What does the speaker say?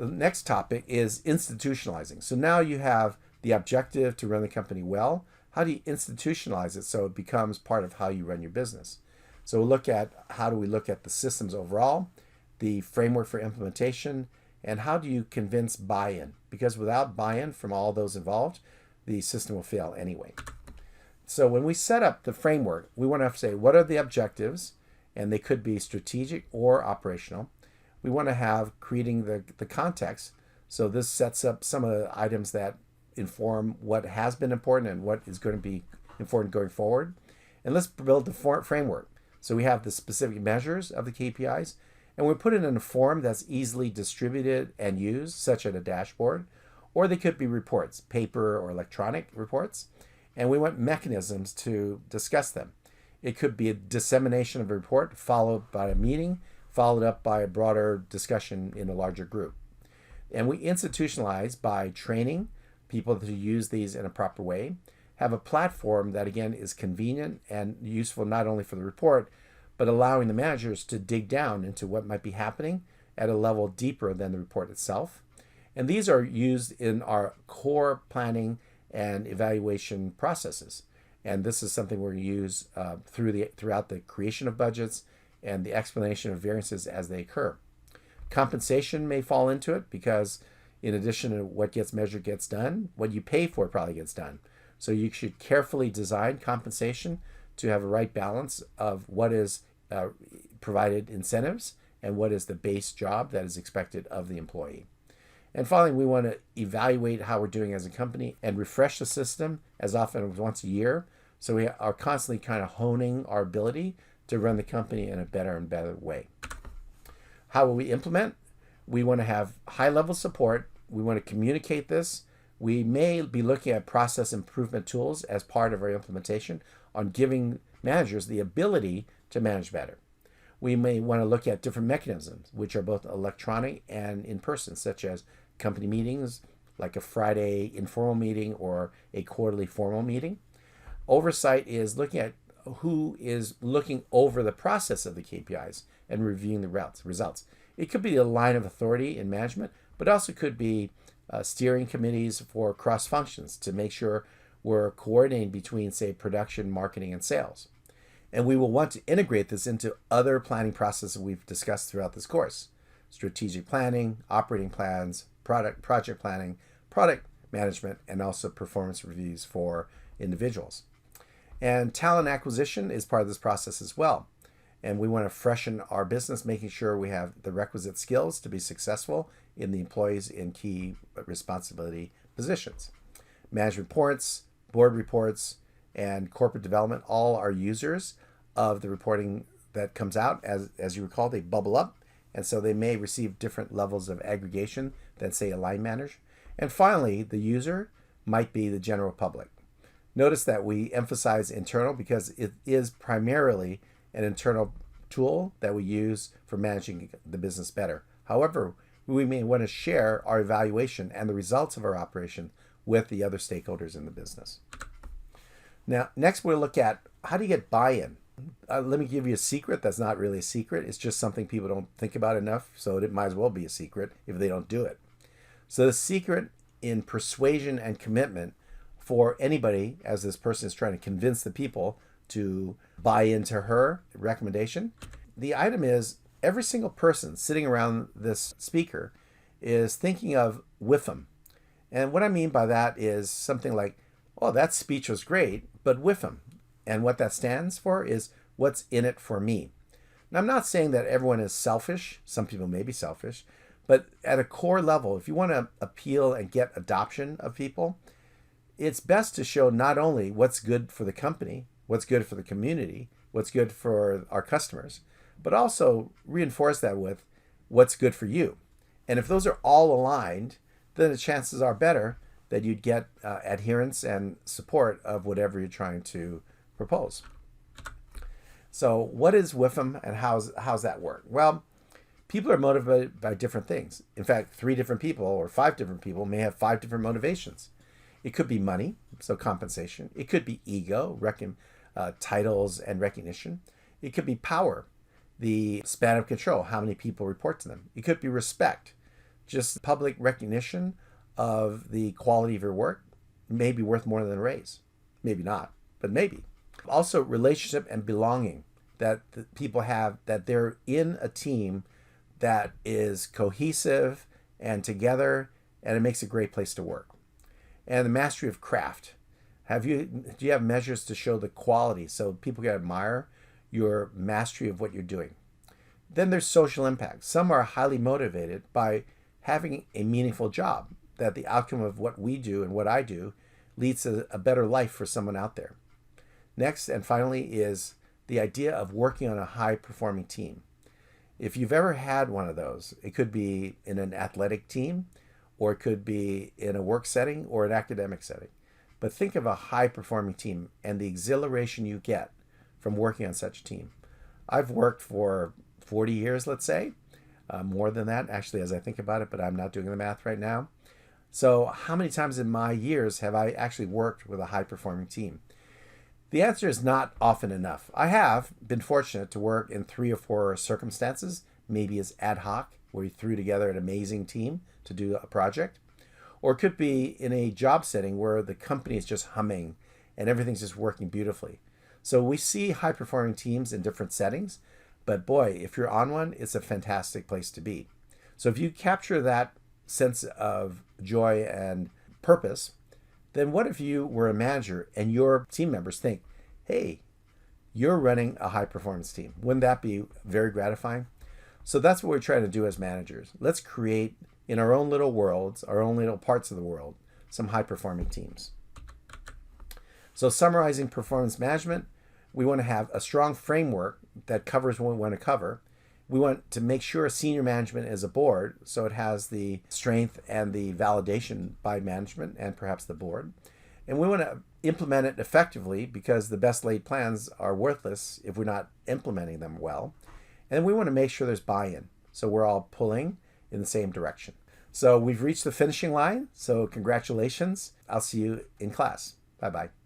The next topic is institutionalizing. So now you have the objective to run the company well. How do you institutionalize it so it becomes part of how you run your business? So we'll look at how do we look at the systems overall, the framework for implementation, and how do you convince buy-in? Because without buy-in from all those involved, the system will fail anyway. So when we set up the framework, we want to say, what are the objectives? And they could be strategic or operational. We want to have creating the context. So this sets up some of the items that inform what has been important and what is going to be important going forward. And let's build the framework. So we have the specific measures of the KPIs, and we put it in a form that's easily distributed and used, such as a dashboard, or they could be reports, paper or electronic reports, and we want mechanisms to discuss them. It could be a dissemination of a report followed by a meeting, followed up by a broader discussion in a larger group. And we institutionalize by training people to use these in a proper way, have a platform that, again, is convenient and useful not only for the report, but allowing the managers to dig down into what might be happening at a level deeper than the report itself. And these are used in our core planning and evaluation processes. And this is something we're going to use throughout the creation of budgets and the explanation of variances as they occur. Compensation may fall into it because in addition to what gets measured gets done, what you pay for probably gets done. So you should carefully design compensation to have a right balance of what is provided incentives and what is the base job that is expected of the employee. And finally, we want to evaluate how we're doing as a company and refresh the system as often as once a year. So we are constantly kind of honing our ability to run the company in a better and better way. How will we implement? We want to have high-level support. We want to communicate this. We may be looking at process improvement tools as part of our implementation on giving managers the ability to manage better. We may want to look at different mechanisms, which are both electronic and in person, such as company meetings, like a Friday informal meeting or a quarterly formal meeting. Oversight is looking at who is looking over the process of the KPIs and reviewing the results. It could be a line of authority in management, but also could be steering committees for cross functions to make sure we're coordinating between, say, production, marketing, and sales. And we will want to integrate this into other planning processes we've discussed throughout this course. Strategic planning, operating plans, project planning, product management, and also performance reviews for individuals. And talent acquisition is part of this process as well. And we want to freshen our business, making sure we have the requisite skills to be successful in the employees in key responsibility positions. Management reports, board reports, and corporate development all are users of the reporting that comes out. As you recall, they bubble up, and so they may receive different levels of aggregation than, say, a line manager. And finally, the user might be the general public. Notice that we emphasize internal because it is primarily an internal tool that we use for managing the business better. However, we may want to share our evaluation and the results of our operation with the other stakeholders in the business. Now, next we'll look at how do you get buy-in. Let me give you a secret that's not really a secret. It's just something people don't think about enough, so it might as well be a secret if they don't do it. So the secret in persuasion and commitment for anybody, as this person is trying to convince the people to buy into her recommendation, the item is every single person sitting around this speaker is thinking of WIFM. And what I mean by that is something like, oh, that speech was great, but WIFM. And what that stands for is what's in it for me. Now, I'm not saying that everyone is selfish. Some people may be selfish. But at a core level, if you want to appeal and get adoption of people, it's best to show not only what's good for the company, what's good for the community, what's good for our customers, but also reinforce that with what's good for you. And if those are all aligned, then the chances are better that you'd get adherence and support of whatever you're trying to propose. So what is WIFM and how's that work? Well, people are motivated by different things. In fact, 3 different people or 5 different people may have 5 different motivations. It could be money, so compensation. It could be ego, titles and recognition. It could be power, the span of control, how many people report to them. It could be respect, just public recognition of the quality of your work may be worth more than a raise. Maybe not, but maybe. Also, relationship and belonging that the people have, that they're in a team that is cohesive and together, and it makes a great place to work. And the mastery of craft. Do you have measures to show the quality so people can admire your mastery of what you're doing? Then there's social impact. Some are highly motivated by having a meaningful job, that the outcome of what we do and what I do leads to a better life for someone out there. Next and finally is the idea of working on a high-performing team. If you've ever had one of those, it could be in an athletic team, or it could be in a work setting or an academic setting. But think of a high-performing team and the exhilaration you get from working on such a team. I've worked for 40 years, let's say, more than that, actually, as I think about it, but I'm not doing the math right now. So how many times in my years have I actually worked with a high-performing team? The answer is not often enough. I have been fortunate to work in 3 or 4 circumstances, maybe as ad hoc, where you threw together an amazing team to do a project. Or it could be in a job setting where the company is just humming and everything's just working beautifully. So we see high-performing teams in different settings, but boy, if you're on one, it's a fantastic place to be. So if you capture that sense of joy and purpose, then what if you were a manager and your team members think, hey, you're running a high-performance team? Wouldn't that be very gratifying? So that's what we're trying to do as managers. Let's create, in our own little worlds, our own little parts of the world, some high-performing teams. So summarizing performance management, we want to have a strong framework that covers what we want to cover. We want to make sure senior management is aboard, so it has the strength and the validation by management and perhaps the board. And we want to implement it effectively, because the best laid plans are worthless if we're not implementing them well. And we want to make sure there's buy-in, so we're all pulling in the same direction. So we've reached the finishing line, so congratulations. I'll see you in class. Bye-bye.